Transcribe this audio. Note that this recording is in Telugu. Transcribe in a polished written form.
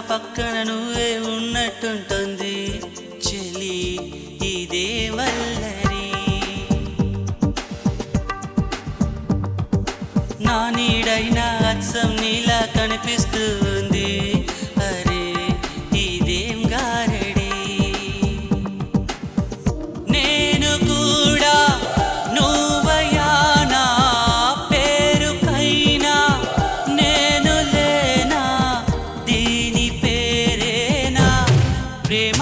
పక్కన నువ్వే ఉన్నట్టుంటుంది చెలి ఇదే వల్లరి నా నీడైనా అచ్చం నీలా కనిపిస్తుంది అరే ఇదేం గారడి నేను కూడా నువ్వయా నా పేరుకైనా నేను లేనా దీని పేరేనా ప్రేమ